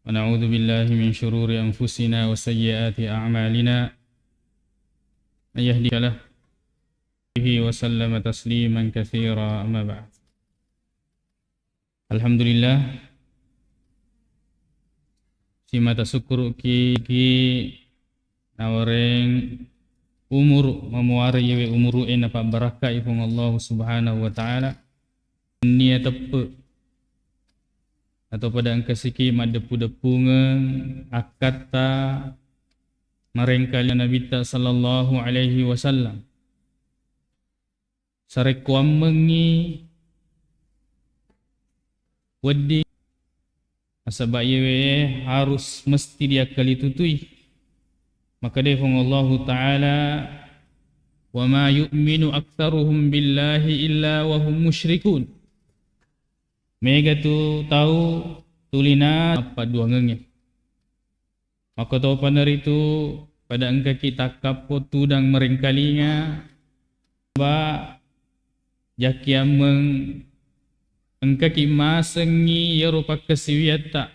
ونعوذ بالله من شرور أنفسنا وسيئات أعمالنا من يهدي له وسلم تسليما كثيرا أما بعد. Alhamdulillah si mata syukur ki nawareng umur memuari yewe umuru en apa barakah ifung Allah Subhanahu wa taala nia tepe atau pada angka siki madepu-depungan akata marengkali Nabi sallallahu alaihi wasallam sarekuam mengi wedi asabak yewe harus mesti dia kali tutui maka dia firman Allah taala wa ma yu'minu aktsaruhum billahi illa wa hum musyrikun mega tu tahu tulina apa dua ngenge maka tahu pandar itu pada engkau kita kapotu dan merengkalinya ba jakiameng engkau kima sengi ya rupa kesiwiata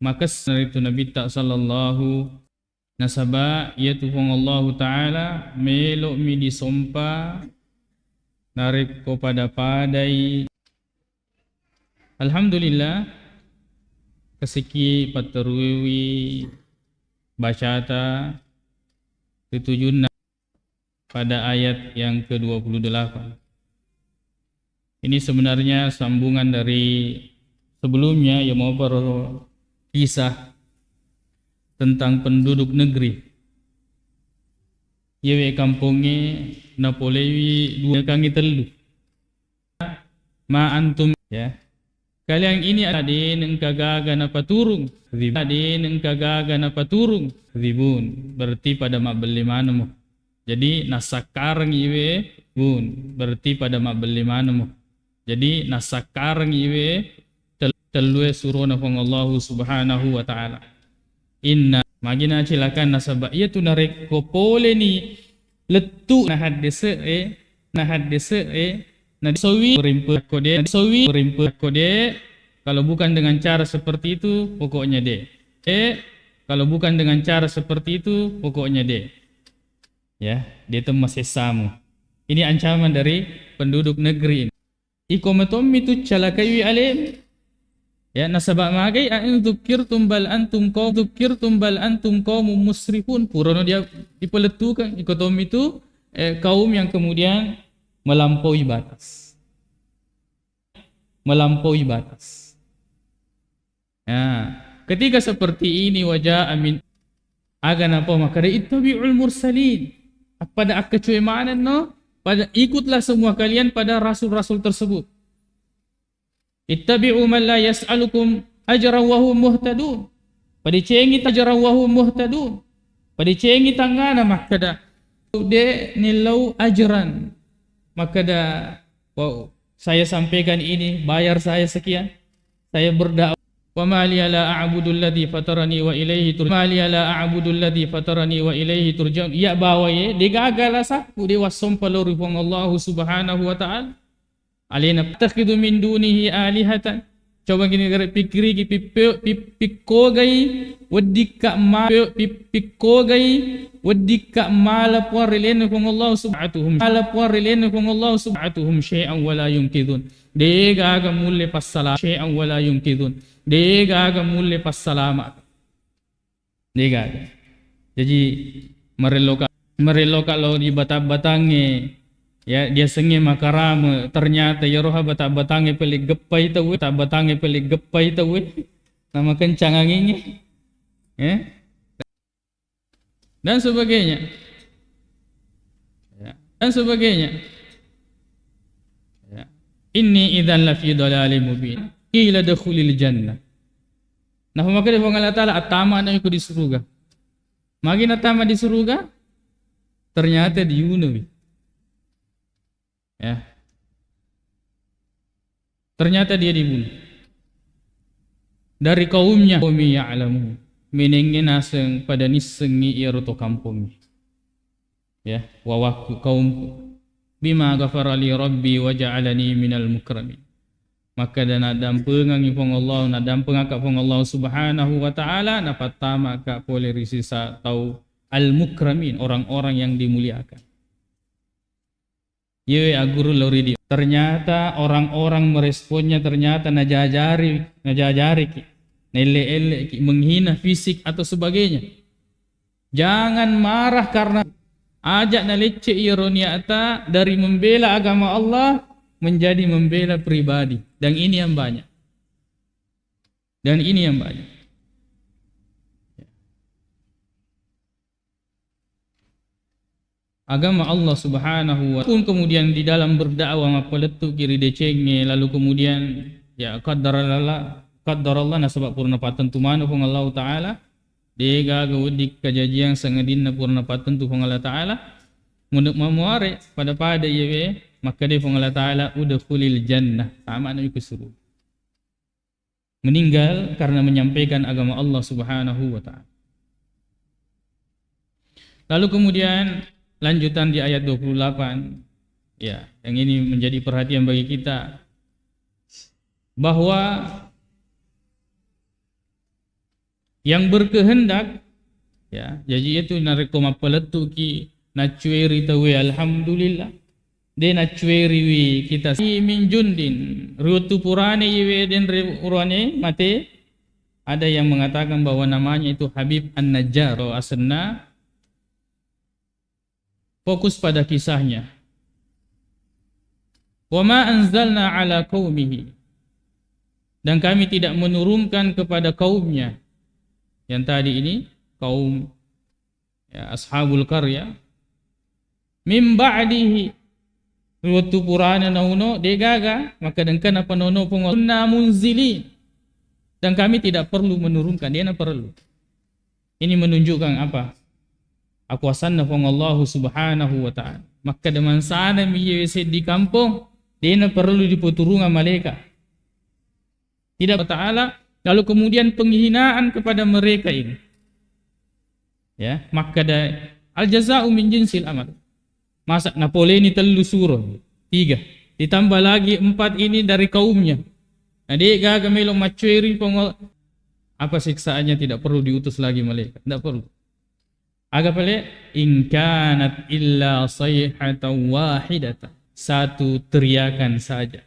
maka itu Nabi tak sallallahu nasaba ya Tuhan Allah taala melok mi disompa narik ko pada padai. Alhamdulillah kesiki paterui bacata ketujuna pada ayat yang ke-28. Ini sebenarnya sambungan dari sebelumnya yang mau kisah tentang penduduk negeri. Yewe kampungnya Napolewi dua kangi telu. Ma antum ya. Kalian ini ada neng kagaga napa turung. Ada neng kagaga napa turung. Ribun berarti pada mak beli mana mo. Jadi nasakarang yewe bun berarti pada mak beli mana mo. Jadi nasakarang iwe telue suruh nafang Allah Subhanahu wa taala. Inna magina cilakan nasabak ia tu narek kopole ni letu nahad dese na disawi rimpe kode kalau bukan dengan cara seperti itu pokoknya kalau bukan dengan cara seperti itu pokoknya ya dia tu masih samu. Ini ancaman dari penduduk negeri ini. Ikomatom itu calakai alim ya nasabak magai an dzukirtum bal antum qaum musrifun purono dia dipeletukan ikotom itu kaum yang kemudian melampaui batas ya ketika seperti ini wajah amin agan apa maka ittabi'ul mursalin pada akacuy maanan no pada ikutlah semua kalian pada rasul-rasul tersebut. Ittabi'u man la yas'alukum ajran wa hum muhtadun. Pada cengi ajran wa hum muhtadun. Pada cengi tangana makada de nilau ajran. Makada wow, saya sampaikan ini bayar saya sekian. Saya berdakwah wa ma li la a'budu alladhi fatarani wa ilayhi turja'un ya bawaye digagala saku de wasompa lori pong Allah Subhanahu wa ta'ala alina takhidu min dunihi alihatan coba gini gara pikiri pikogai wadika mala puarelen pong Allah subhanahu syai'an wala yumkidun de gaga mulle passala syai'an wala yumkidun de gaga mulle passalama de gaga jadi mereloka lo di batang-batange ya dia sengi makarama ternyata ya roha batange peli gepai tawe nama kencang anginnya ya dan sebagainya ya inni idzan la fi dhalalin mubin qila dakhulil jannah. Nah maka dia Allah Taala atama na ko di surga. Magi natama di surga ternyata di uno. Ya. Ternyata dia dibunuh. Dari kaumnya kaum ya'lamu. Menengin aseng pada nisengi iroto kampung. Ya, wa kaumku bima ghafara li rabbi wa ja'alani minal mukramin. maka dan adam pengangi pong Allah nadam pengakak pong Allah Subhanahu wa taala dapat tamak ka polerisisa tau al-mukramin, orang-orang yang dimuliakan. Ye aguru loridi. Ternyata orang-orang meresponnya ternyata najajari nele-ele menghina fisik atau sebagainya. Jangan marah karena ajak nalecce ironiata dari membela agama Allah menjadi membela pribadi, dan ini yang banyak. Agama Allah Subhanahu wa taala kemudian di dalam berdakwah mapaletu kiri decenge, lalu kemudian ya qaddarallah nasabak purna patentu manu pung Allah taala dega gaudik kajajian sangadinna purna patentu pung Allah taala munuk mamuare pada yewe maka dia pung Allah taala udkhulil jannah sama anu kusuru meninggal karena menyampaikan agama Allah Subhanahu wa taala. Lalu kemudian lanjutan di ayat 28, ya, yang ini menjadi perhatian bagi kita, bahwa yang berkehendak, ya, jadi itu nareko mapaletu ki nacueri tawe alhamdulillah, de nacueri wi kita si min jundin rutu purane yewe den urane mate, ada yang mengatakan bahwa namanya itu Habib An-Najjar atau As-Sanna. Fokus pada kisahnya. Wa ma anzalna ala qaumihi, dan kami tidak menurunkan kepada kaumnya. Yang tadi ini kaum ya, ashabul qarya. Min ba'dihi waktu purana nauno degaga maka dengkan apa nono pungunna munzili, dan kami tidak perlu menurunkan, dia perlu. Ini menunjukkan apa? Akuasan pong Allah Subhanahu wa taala. Maka deman sana miyese di kampung, dia perlu diputurungan malaikat. Tidak taala, lalu kemudian penghinaan kepada mereka ini. Ya, maka da al jazaa'u min jinsil amal. Masa Napoleon telu surah 3, ditambah lagi 4 ini dari kaumnya. Nah, dia gagal melo macueri pong apa siksaannya tidak perlu diutus lagi malaikat, tidak perlu. Agak pelik, in kanat illa sayhatan wahidatan, satu teriakan saja.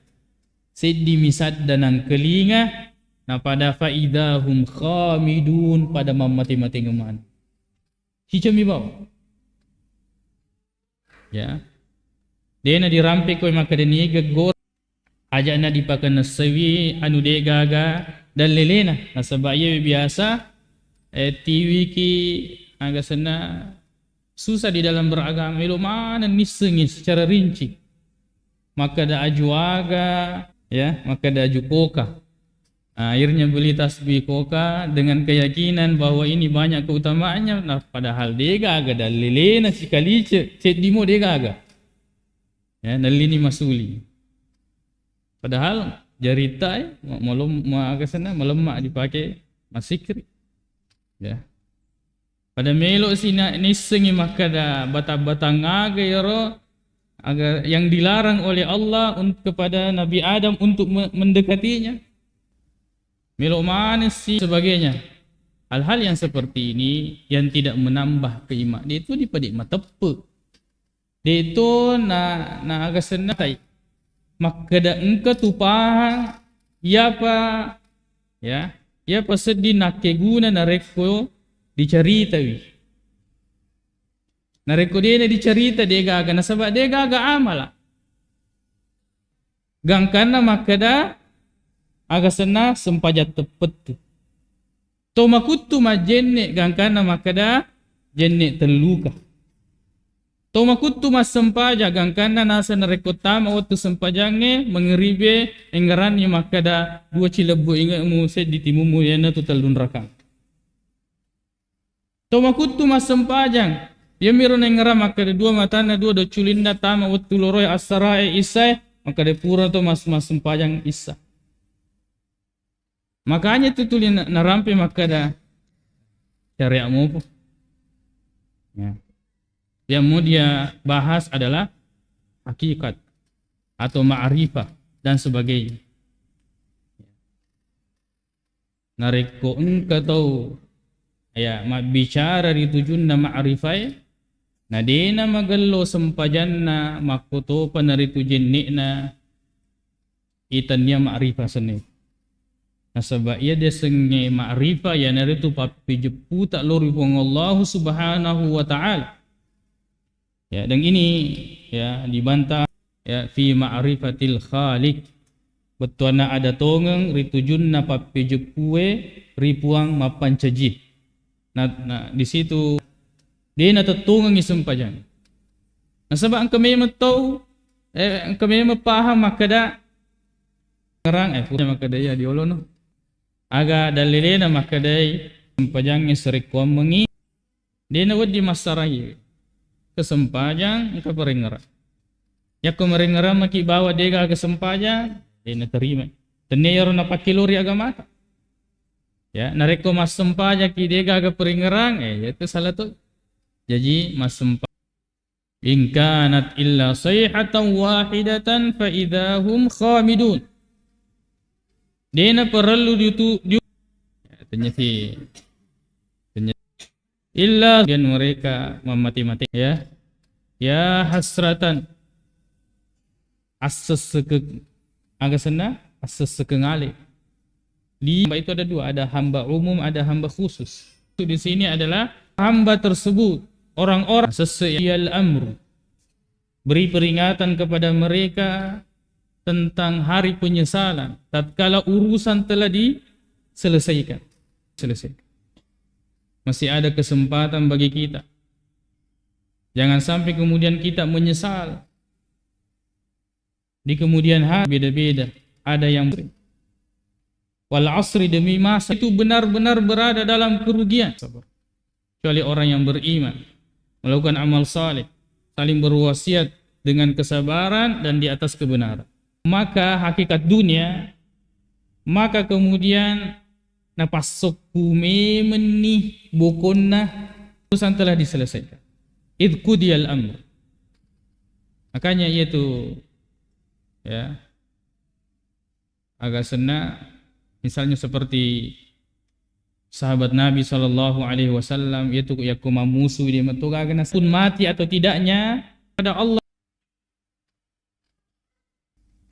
Siddi misad danang kelinga, na pada faidahum khamidun, pada mamati-mati ngeman. Hicam ibau. Ya. Dia na dirampe koy maka deniga gor. Aja na dipakan nasawi anu de gaga dan lelena. Nasabaya biasa TV ki agak sana susah di dalam beragama, melo mana nisengi secara rinci. Maka da ajuaga, ya, maka da ajukoka. Akhirnya beli tasbih koka dengan keyakinan bahwa ini banyak keutamaannya. Nah, padahal dia agak dalilena sekali cek dimo dia agak. Ya, nalini masuli. Padahal jarita agak sana melemak dipakai masikri. Ya. Pada melo sina nisengi maka da bata-batang aga yaro agar yang dilarang oleh Allah kepada Nabi Adam untuk mendekatinya. Melo manis sih sebagainya. Hal-hal yang seperti ini yang tidak menambah keimanan dia itu dipadik matepe. Dia itu na agak senatai. Maka da engkau tupah ya pa sedih nak keguna nareko dicerita wi. Nareko dia dicerita dia gaga nasabak dia gaga amala. Gangkana makada aga sena sempajat tepet tu. Tomakutu majenne gangkana makada jenne teluka. Tomakutu mas sempaja gangkana nasa nareko tama waktu sempajange mengeribe enggarani makada dua cilebu ingat mu sed ditimumu yana tu telun rakang. Tomakutu mas sempajang dia miron engara maka dua matana dua do culinda tama waktu loroy asarae isai maka de pura to mas sempajang isa. Makanya tu tulin narampe maka da syariat mu. Ya. Yang mau dia bahas adalah hakikat atau ma'rifah dan sebagainya. nareko engka tau ya bicara ritujunna ma'rifai na dena magallo sempajanna makoto panaritu jennikna itannya ma'rifah seni. Nasaba ia dia senge ma'rifah ya naritu papi jepu tak lori wong Allah subhanahu wa ta'ala. Ya, dan ini ya dibantah ya fi ma'rifatil khaliq. Betuana ada tongeng ritujunna papi jepue ripuang mapan cejih. Nah di situ dia na tetungeng isempajan. Nasaba ang kami matau ang kami mapaham makada ngarang punya makada ya diolo no. Aga dalilena makadai sempajang isrikwam mengi dia na wadi masarai kesempajang engka peringara. Ya kemeringara maki bawa dega kesempajang dia na terima. Tenero na pakiluri agama. Ya, nareko mas sempaja ki dega aga peringerang itu salah tu. Jadi mas sempa in kanat illa sayhatan wahidatan fa idahum khamidun. Dena perlu ternyata illa dan mereka memati-mati ya. Ya hasratan asas agak senang asas sekengali. Di hamba itu ada dua, ada hamba umum, ada hamba khusus. Di sini adalah hamba tersebut orang-orang sesuai amru, beri peringatan kepada mereka tentang hari penyesalan tatkala urusan telah diselesaikan. Masih ada kesempatan bagi kita. Jangan sampai kemudian kita menyesal. Di kemudian hari beda-beda. Ada yang wal asri demi masa itu benar-benar berada dalam kerugian. Kecuali orang yang beriman, melakukan amal saleh, saling berwasiat dengan kesabaran dan di atas kebenaran. Maka hakikat dunia, maka kemudian napasok kume menih bokonna urusan telah diselesaikan. Id qudiyal amr. Makanya yaitu ya agak senang. Misalnya seperti sahabat Nabi SAW yaitu yakuma musuh dia metugagana pun mati atau tidaknya pada Allah.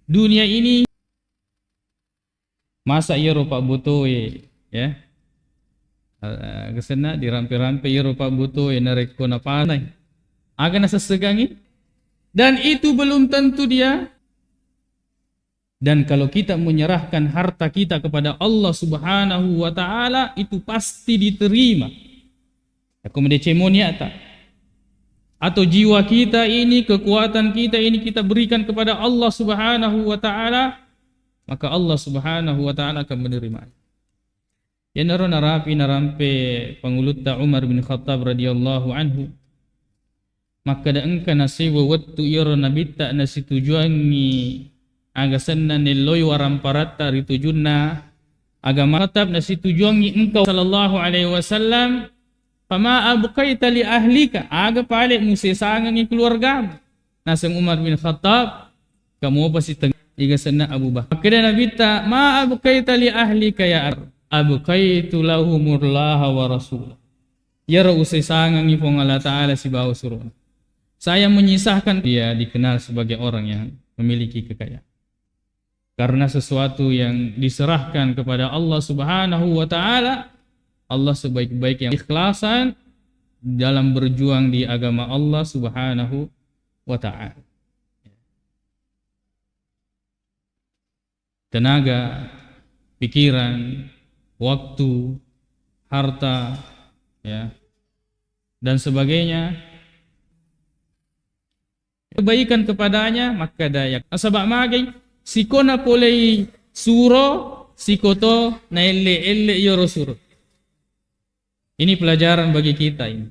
Dunia ini masa ia rupa butuh ya. Kesena dirampe-rampe ia rupa butuh nareko napanai. Agak sesegangi dan itu belum tentu dia. Dan kalau kita menyerahkan harta kita kepada Allah Subhanahu wa ta'ala, itu pasti diterima. Kemudian cemoniata. Atau jiwa kita ini, kekuatan kita ini kita berikan kepada Allah Subhanahu wa ta'ala, maka Allah Subhanahu wa ta'ala akan menerima. Ya narampe pangulutta Umar bin Khattab radhiyallahu anhu. Maka da engka nasiwa wattu iro nabita nasi tujuangi aga senna niloy waramparata ritujunna agama tetap nasi tujuangi engkau sallallahu alaihi wasallam fama abqaita li ahlika aga pale musisangan keluarga naseng Umar bin Khattab kamu pasti iga senna Abu Bakar kada nabita ma abqaita li ahlika ya abqaitu lahumullah wa rasul ya usisangan ipong Allah taala si bawa suruh saya menyisahkan dia dikenal sebagai orang yang memiliki kekayaan. Karena sesuatu yang diserahkan kepada Allah Subhanahu wa ta'ala, Allah sebaik-baik yang ikhlasan dalam berjuang di agama Allah Subhanahu wa ta'ala. Tenaga, pikiran, waktu, harta, ya, dan sebagainya, kebaikan kepadanya, maka dayak. Asabak magay, siko na polay suro, siko to na elle yoro suro. Ini pelajaran bagi kita ini.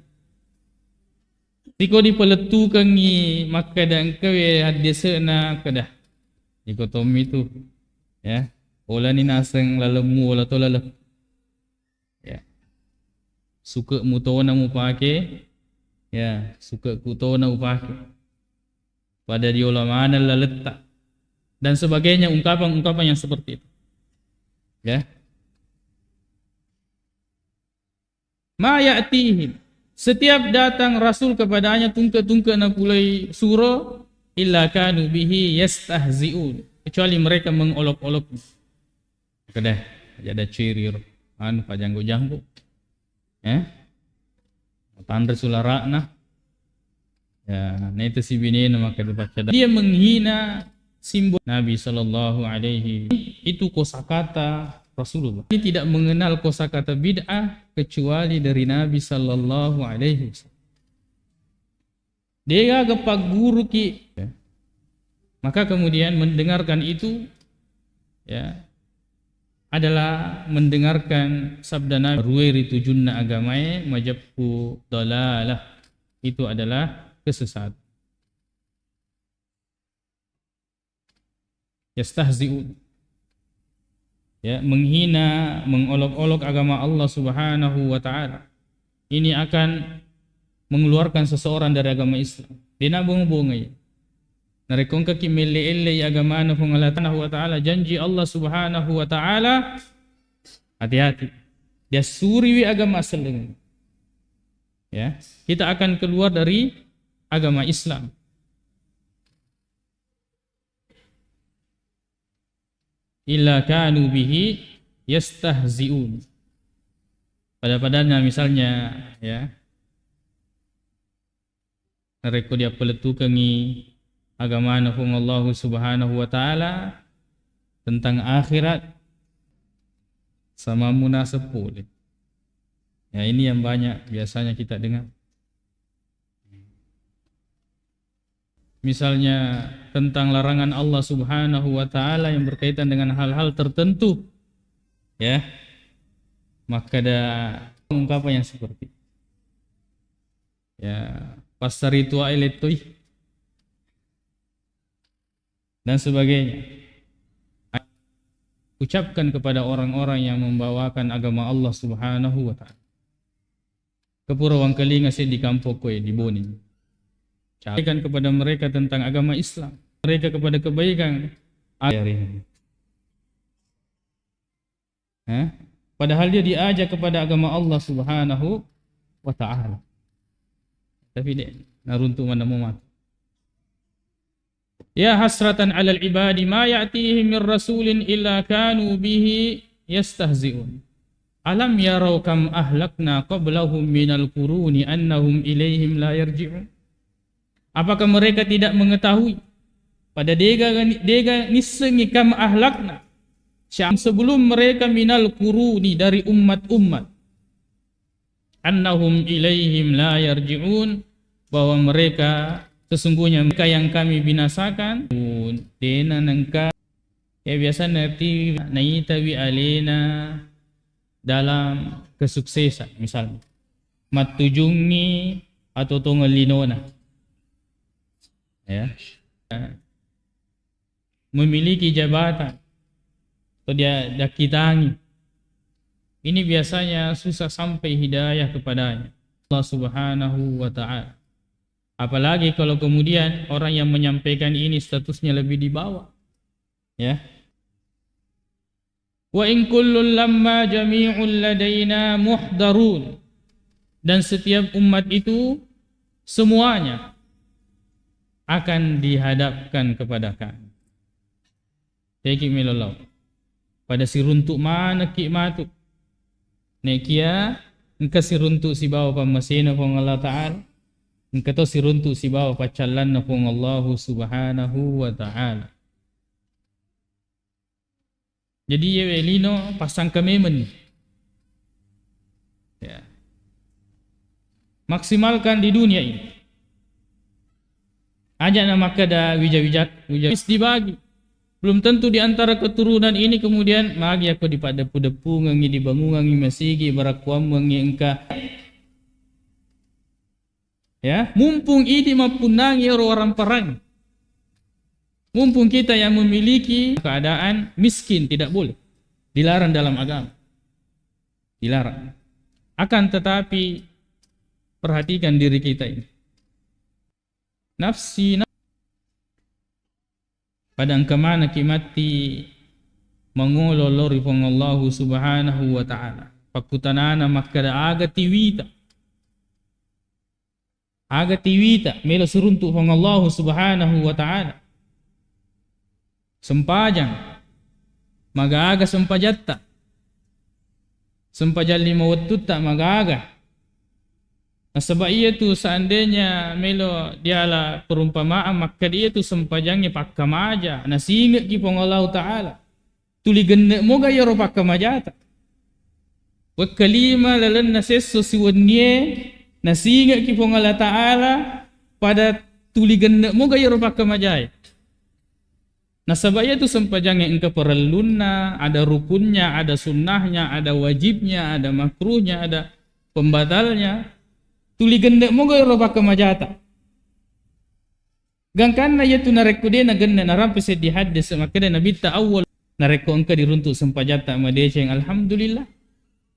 Siko dipeletukan ni makadang kawe hadise na kada. Dikotomi itu, ya. Ola ni naseng lalemu ola to lalem. Ya. Suka muto na mu pake, ya. Suka kuto na upake. Pada diola mana laletak. Dan sebagainya ungkapan-ungkapan yang seperti itu. Ya. ma ya'tihim, setiap datang rasul kepadanya tungke-tungke na pulai surah, illa kanu bihi yastahzi'un, kecuali mereka mengolok-olok. Kedah ada ciri anu pajanggo-janggo tanda sularakna ya, itu si bini maka dibaca. Dia menghina simbol Nabi sallallahu alaihi, itu kosakata Rasulullah. Ini tidak mengenal kosakata bid'ah kecuali dari Nabi sallallahu alaihi wasallam. Dia gepak guru ki, ya. Maka kemudian mendengarkan itu ya adalah mendengarkan sabda Nabi, ruweri tujunna agamae majabku dalalah, itu adalah kesesatan. Yastahzi'un, ya, menghina, mengolok-olok agama Allah Subhanahu wa taala. Ini akan mengeluarkan seseorang dari agama Islam. Dia bunga-bunga. Narekong kakimili-ili agama Allah Subhanahu wa taala, janji Allah Subhanahu wa taala, hati-hati. Dia suriwi agama asal dengan. Ya, kita akan keluar dari agama Islam. Illa kanu bihi yastahzi'un. Pada-padanya misalnya ya, mereka dia peletukangi agama Allah Subhanahu wa taala tentang akhirat sama munasab boleh. Ya, ini yang banyak biasanya kita dengar. Misalnya tentang larangan Allah Subhanahu wa taala yang berkaitan dengan hal-hal tertentu, ya, maka ada ungkapan yang seperti ya, pasar itu ailetui dan sebagainya. Ucapkan kepada orang-orang yang membawakan agama Allah Subhanahu wa taala. Kepurawang kelinga sih di kampung koe di Boni. Carikan kepada mereka tentang agama Islam, mereka kepada kebaikan. Padahal dia diajak kepada agama Allah Subhanahu wa taala. Tapi dia naruntu mana mau mati. Ya hasratan 'alal ibadi ma ya'tihim min rasulin illa kanu bihi yastahzi'un. Alam yarau kam ahlakna qablahum minal quruni annahum ilaihim la yarji'un. Apakah mereka tidak mengetahui pada dega nisengi kam ahlakna sebelum mereka minal quruni dari umat-umat, annahum ilaihim la yarji'un, bahwa mereka sesungguhnya mereka yang kami binasakan dena nangka ya biasa nanti naitawi alena dalam kesuksesan, misalnya matujungi atau tongelinona, ya, memiliki jabatan atau dia dakitangi, ini biasanya susah sampai hidayah kepadanya Allah Subhanahu wa ta'ala. Apalagi kalau kemudian orang yang menyampaikan ini statusnya lebih di bawah, ya. Wa in kullun lamma jami'un ladaina muhdarun, dan setiap umat itu semuanya akan dihadapkan kepada kami. Teki milalau pada si runtuk mana ki matuk nekia engka si runtuk si bawa pamasina pong Allah Ta'ala, engka to si runtuk si bawa pacalan na pong Allah Subhanahu wa ta'ala. Jadi yewe lino pasang kememen, ya, maksimalkan di dunia ini. Aja nama kada wijak dibagi. Belum tentu di antara keturunan ini kemudian magi aku dipadepu-depu ngangi dibangungangi masigi barakuam ngangi engka. Ya, mumpung ini mampunangi orang perang. Mumpung kita yang memiliki keadaan miskin, tidak boleh. Dilarang dalam agama. Dilarang. Akan tetapi perhatikan diri kita ini. Nafsi pada kemana kimati mengololori Allah Subhanahu wa ta'ala. pakutanana makada aga tiwita melo suruntuk hong Allah subhanahu wa ta'ala sempajang magaga sempajatta sempajal lima waktu tak magaga. Nah, sebab ia tu seandainya melo dialah perumpamaan maka dia tu sempajangnya pakam aja. Nah singat ki pong Allah Ta'ala. Tuli gende moga ya ro pakam aja ta. Wa kalima lalan nasesso siwanye nah singat ki pong Allah Ta'ala pada tuli gende moga ya ro pakam aja. Nah sebab ia tu sempajangnya engkau perlunna, ada rukunnya, ada sunnahnya, ada wajibnya, ada makruhnya, ada pembatalnya. Tuli gendek moga ro baka majata. Gangkanna ya tu narekku de na genda na rampe se di hadis makade nabi ta awal narekku engka diruntuk sempajata madece yang alhamdulillah.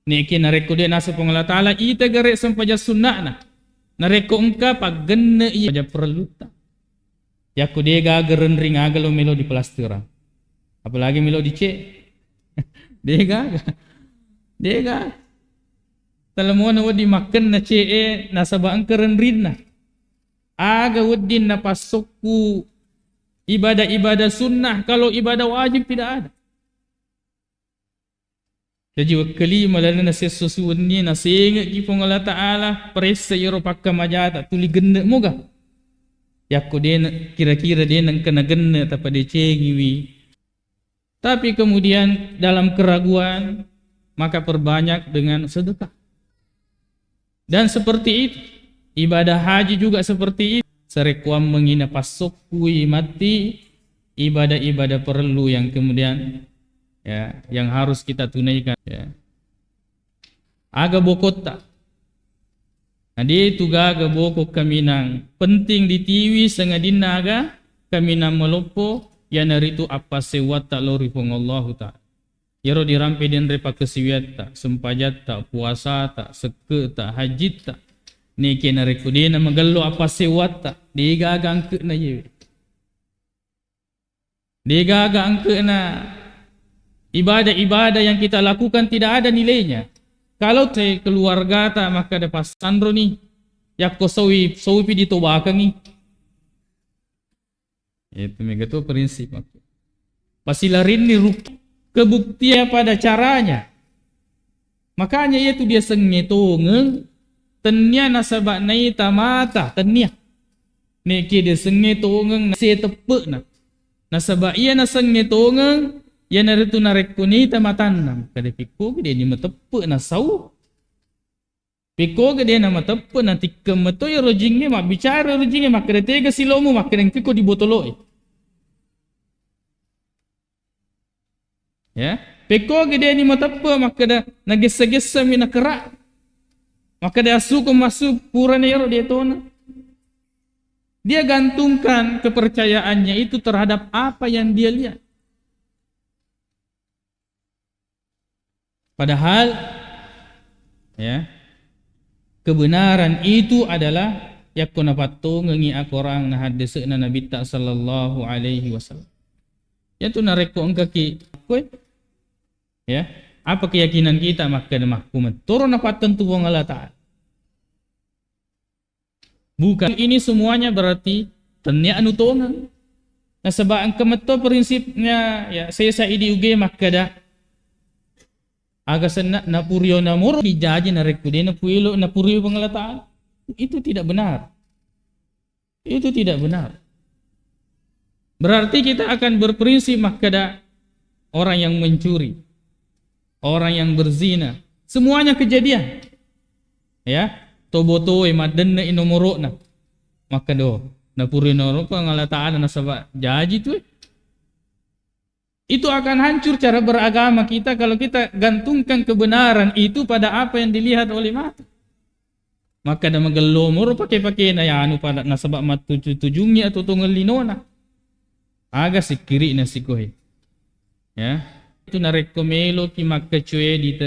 Neki narekku de nasu Allah Taala ita garek sempaja sunnahna. Narekku engka pag genne ia perlu ta. Yaku de ga geren ring agalo melo di plastura. Apalagi melo di cek. Dega. Talamuan wadi makan na cee nasaba ang kerenrin na. Aga wadin na pasokku ibadah-ibadah sunnah kalau ibadah wajib tidak ada. Jadi wakali malana na sesusuan ni na singa kipong Allah Ta'ala peresa yoro pakka majata tuli genda moga. Yaku dia kira-kira dia nang kena genda tapa dia cengiwi. Tapi kemudian dalam keraguan maka perbanyak dengan sedekah. Dan seperti itu, ibadah haji juga seperti itu. Serekuam menghina pasokui mati, ibadah-ibadah perlu yang kemudian ya, yang harus kita tunaikan. Ya. Aga bokot tak. Adi itu gaga bokok kami nang penting ditiwi sengadin naga kami nang melopo ya naritu apa sewat tak lori pong Allah ta. Yaro dirampe den repa kesiwiat tak, sempajat tak, puasa tak, seke tak, haji tak. Ni kena rekudina magalo apa sewat tak, digaga angke na ye. Digaga angke na ibadah-ibadah yang kita lakukan tidak ada nilainya. Kalau te keluarga tak maka ada pasandro ni, yakko sawi pi ditobakang ni. Itu mega tu prinsip aku. Pasilarin ni ruki. Kebuktian pada caranya. Makanya itu dia sengetongeng tenya nasabak nai tamata tenya. Neki dia sengetongeng se tepek na. Nasabak ia na sengetongeng ya naritu narekuni tamatanam. Kada pikko dia ni matepek na sau. Pikko dia na matepek na tikkem meto ya rojingnya mak bicara rojingnya mak kada tega silomu mak kada pikko di botoloi. Ya, peko gede ni matapa maka dah nagesa-gesa mina kerak. Maka dia masuk pura nero dia tona. Dia gantungkan kepercayaannya itu terhadap apa yang dia lihat. Padahal ya, kebenaran itu adalah yakuna patung ngi akorang na hadis na Nabi sallallahu alaihi wasallam. Ya tu nareko engkaki ya, apa keyakinan kita maka mahkuman turun apa tentu wong Allah Ta'ala. Bukan ini semuanya berarti tenya anutongan. Nah sebab ang kemeto prinsipnya ya saya idi uge maka dah aga sena na purio na muro dijaji na rekudi na puilo na purio wong Allah Ta'ala. Itu tidak benar. Itu tidak benar. Berarti kita akan berprinsip maka dah orang yang mencuri, orang yang berzina, semuanya kejadian. Ya, toboto maden na inomoro na. Maka do, na puri noro pa ngala taala na sabak jaji tu. Itu akan hancur cara beragama kita kalau kita gantungkan kebenaran itu pada apa yang dilihat oleh mata. Maka dah magelomor pakai na ya anu pada na sabak mat tujungnya atau tunggal linona. Aga sikiri na sikohe. Ya, itu narekomelo ki makacue dita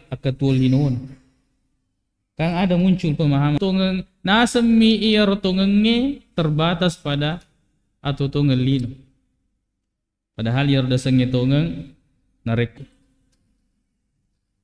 akatul linon. Kang ada muncul pemahaman tongeng nasemi iya rotongenge terbatas pada atau tongeng lino. Padahal ia roda senge tongeng narek.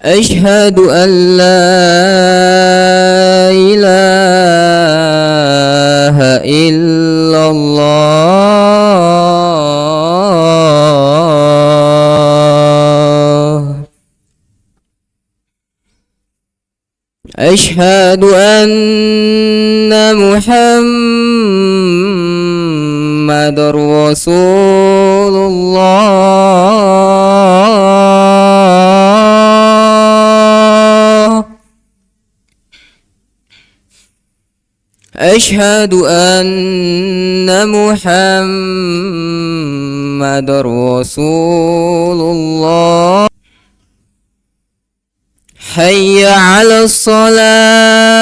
أشهد أن لا إله إلا الله أشهد أن محمد رسول الله أشهد أن محمد رسول الله حي على الصلاة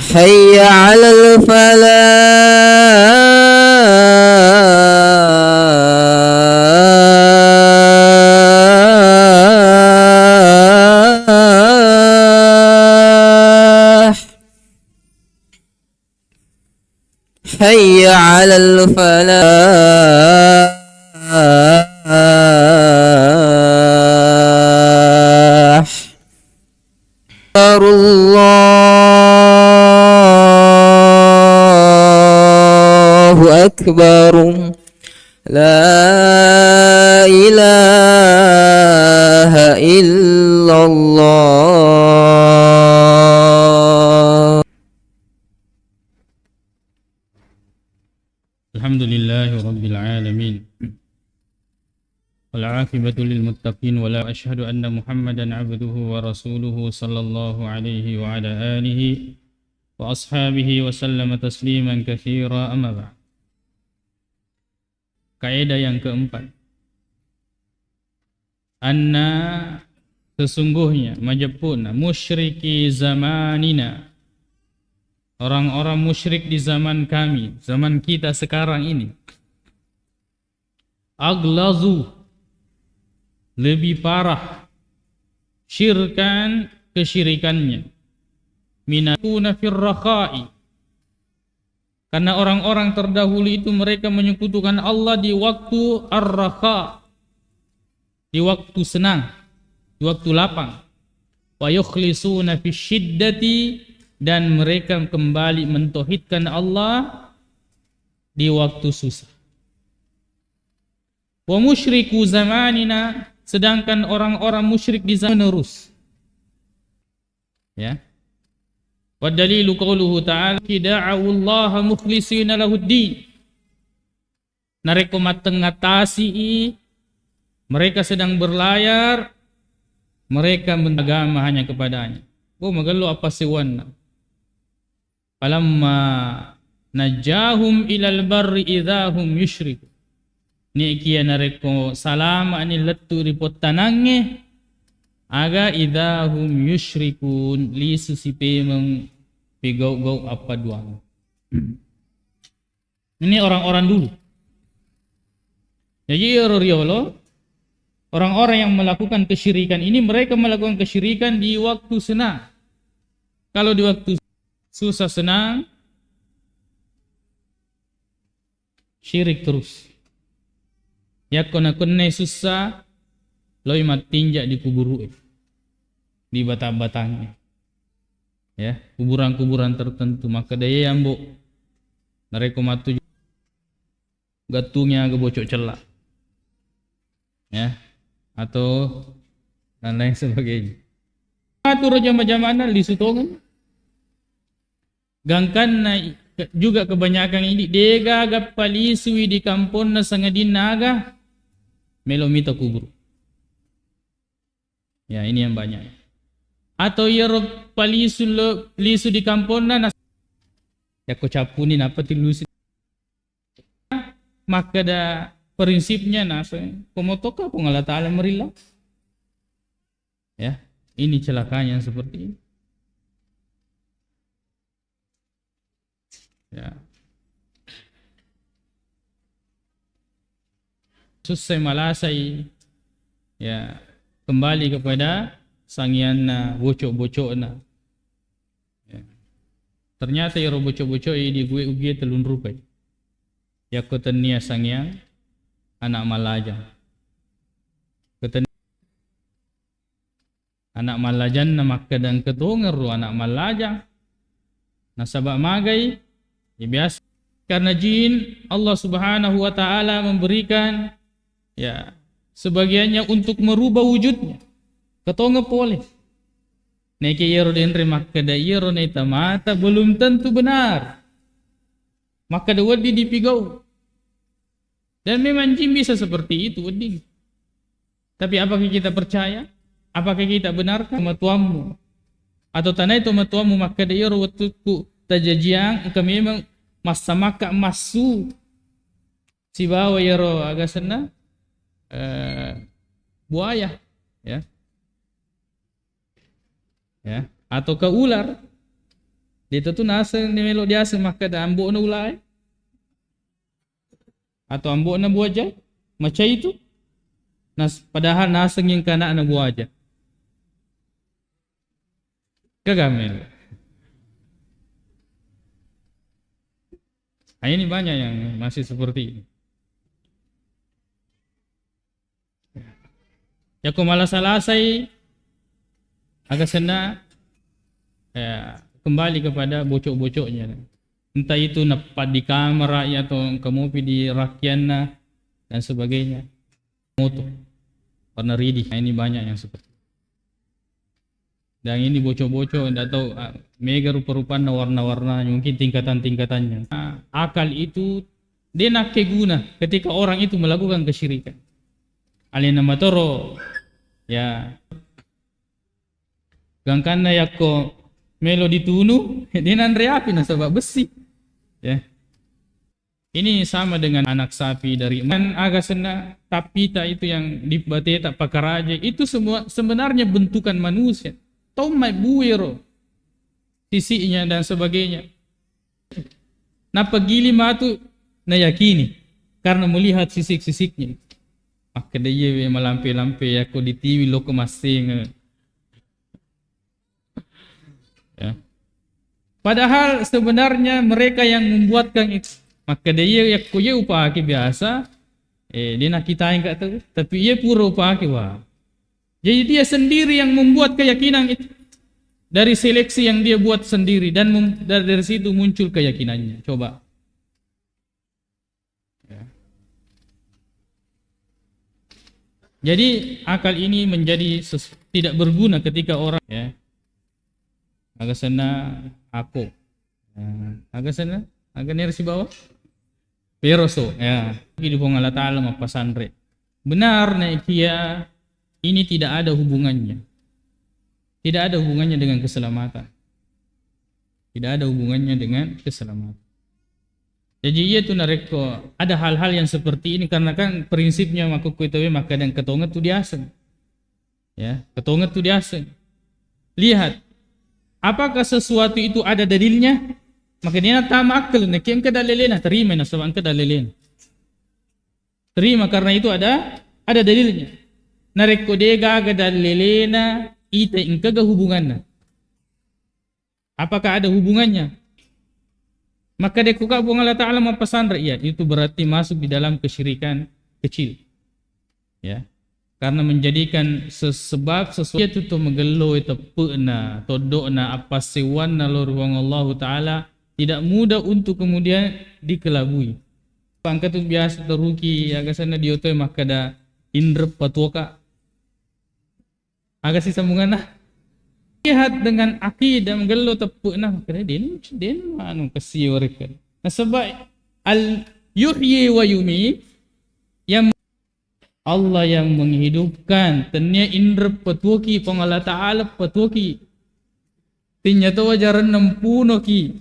حي على الفلاح حي على الفلاح الله أكبر لا إله إلا الله. Alhamdulillahi Rabbil Alamin. Wal-'aqibatu lil-muttaqin wa la ashhadu anna Muhammadan 'abduhu wa rasuluhu sallallahu alaihi wa ala alihi wa ashabihi wa sallama tasliman katsira, amma ba'd. Kaidah yang keempat, anna sesungguhnya majapuna musyriki zamanina, orang-orang musyrik di zaman kami, zaman kita sekarang ini, aglazu, lebih parah syirkan kesyirikannya, minakuna firrakhai, karena orang-orang terdahulu itu mereka menyekutukan Allah di waktu ar-rakha, di waktu senang, di waktu lapang, wa yukhlisuna fi syiddati, dan mereka kembali mentauhidkan Allah di waktu susah. Wa musyriku zamanina, sedangkan orang-orang musyrik di zaman menerus. Ya. Wa dalilu qauluhu ta'ala da'awullaha mukhlishina lahuddin. Nareko mateng-ngatasi, mereka sedang berlayar, mereka beragama hanya kepadanya. Oh magalo apa siwan. Falamma najahum ilal barri idahum yusyriku. Ni kia nareko salama ani letu ripot tanange aga idahum yusyrikun li susipe meng pegau-gau apa duang. Ini orang-orang dulu. Jadi riolo orang-orang yang melakukan kesyirikan ini, mereka melakukan kesyirikan di waktu senang. Kalau di waktu susah senang syirik terus. Ya kona-kona susah loi matinjak di kuburu, di batang-batangnya, ya kuburan-kuburan tertentu, maka daya ambo nareko matu gatungnya gebocok celak, ya atau dan lain sebagainya. Atur jama-jamana li sutongan gangkan na juga kebanyakan ini dega gapali suwi di kampung na sangadin naga melomita kubur. Ya ini yang banyak. Atau ya palisu lisu di kampung na ya ko capunin apa tilusi. Maka da prinsipnya nasa komotoka kung Allah Ta'ala merila. Ya, ini celakanya seperti ini. Ya. Susai malasai, ya, kembali kepada sangianna, bocok-bocokna. Ya. Ternyata ya bocok-bocok di gue ugie telun rupai. Ya kotenia sangian anak malajang. Anak malajan na makadang ketunger anak malajang. Nasabak magai, ya biasa. Karena jin Allah Subhanahu wa taala memberikan ya sebagiannya untuk merubah wujudnya. Ketonge boleh. Neke yero denre makada yero neta mata belum tentu benar. Maka ada wedi dipigau. Dan memang jin bisa seperti itu wedi. Tapi apakah kita percaya? Apakah kita benarkan matuamu? Atau tanah itu matuamu maka dia waktuku tajajiang kami memang masa maka masu si bawa yaro agak sana buaya ya ya atau ke ular dia tu nasa ni melo dia maka da ambok na ulai atau ambok na buaja macam itu padahal nasa yang kana na buaja gagamel. Nah, ini banyak yang masih seperti ini. Ya kau malas salasai agak sena ya, kembali kepada bocok-bocoknya. Entah itu napat di kamera ya, atau kamu di rakyatna dan sebagainya. Moto warna ridih. Nah, ini banyak yang seperti itu. Dan ini bocok-bocok tidak tahu mega rupa-rupanya warna-warnanya mungkin tingkatan-tingkatannya. Nah, akal itu dia nak keguna ketika orang itu melakukan kesyirikan. Alina matoro ya gangkana yako melo ditunu dia nan reapi na sebab besi ya. Ini sama dengan anak sapi dari man agak sena tapita itu yang di bateta pakaraja itu semua sebenarnya bentukan manusia. Tahu mai buiro sisinya dan sebagainya. Nah pagili matu na yakini karena melihat sisik-sisiknya. Maka dia melampai-lampai aku di TV lo kemasing. Ya. Padahal sebenarnya mereka yang membuatkan itu. Maka dia aku ye upaki biasa. Dia nak kita enggak tahu, tapi ia pura upaki wah. Jadi dia sendiri yang membuat keyakinan itu dari seleksi yang dia buat sendiri dan dari situ muncul keyakinannya. Coba. Ya. Jadi akal ini menjadi tidak berguna ketika orang ya. Agak sana aku. Ya. Agak sana agak nersi bawah. Peroso ya. Di Allah Taala mapasandre. Benar na ikia ini tidak ada hubungannya. Tidak ada hubungannya dengan keselamatan. Tidak ada hubungannya dengan keselamatan. Jadi ia tu nareko ada hal-hal yang seperti ini karena kan prinsipnya maka kuitawe maka dan ketonget tu diaseng. Ya, ketonget tu diaseng. Lihat apakah sesuatu itu ada dalilnya? Maka dia tamakal na kiem ka dalilena terima na sawan ka dalilena. Terima karena itu ada dalilnya. Nareko dega aga dalilena ite ingkaga hubunganna. Apakah ada hubungannya? Maka dia kuka buang Allah Ta'ala mempesandra, ya itu berarti masuk di dalam kesyirikan kecil. Ya. Karena menjadikan sebab sesuatu itu menggelo itu pena, todokna apa sewana luruang Allah Ta'ala tidak mudah untuk kemudian dikelabui. Pangkat itu biasa teruki agak sana diotoy maka ada indrep patuoka. Agak si sambungan lah. Lihat dengan akidah menggelo tepuk nah kena den anu kesiwarikan. Nah sebab al yuhyi wa yumit yang Allah yang menghidupkan tanya indra petuki pengala taala petuki tinya to wajaran nempuno ki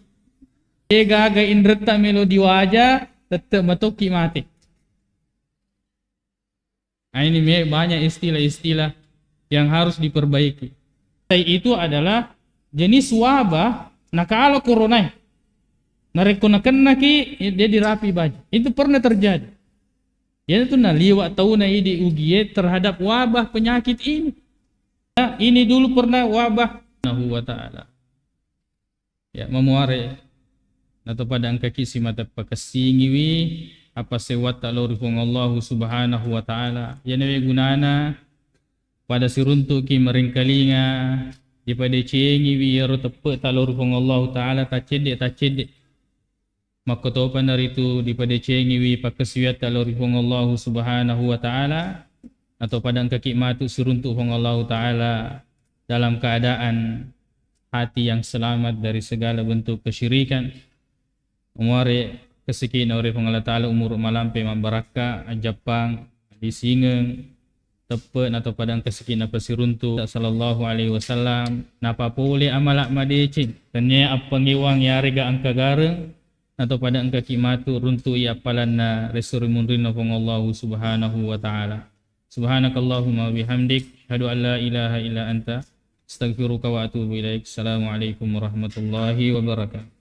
ega aga indra ta melo di wajah tetap matoki mati. Nah ini banyak istilah-istilah yang harus diperbaiki. Itu adalah jenis wabah. Nah kalau corona narekonakan ki dia dirapi baju. Itu pernah terjadi. Ya itu na liwat tahu na idi ugie terhadap wabah penyakit ini. Nah, ini dulu pernah wabah Subhanahu wa ta'ala. Ya memuare atau pada angka kisi mata pakasingiwi apa sewat tak lorifong Allah Subhanahu wa ta'ala. Ya nawe gunana pada siruntuk ki meringkalinga di pada cengiwi ya tepe tak lorifong Allah ta'ala tak cedek maka topan dari itu di pada cengiwi pakasiwat tak lorifong Allah Subhanahu wa ta'ala atau pada angka kikmatu siruntuk fong Allah ta'ala dalam keadaan hati yang selamat dari segala bentuk kesyirikan. Umare kesekian oleh Allah Ta'ala umur malampe mambaraka Jepang di Singeng tepen atau padang kesekian apa siruntu sallallahu alaihi wasallam napa pole amalak madecin tanya apa ngiwang ya rega angka gareng atau pada angka kimatu runtu ya palanna resuri munrina fong Allah Subhanahu wa ta'ala. Subhanakallahumma bihamdik asyhadu an la ilaha illa anta astaghfiruka wa atubu ilaik. Assalamualaikum warahmatullahi wabarakatuh.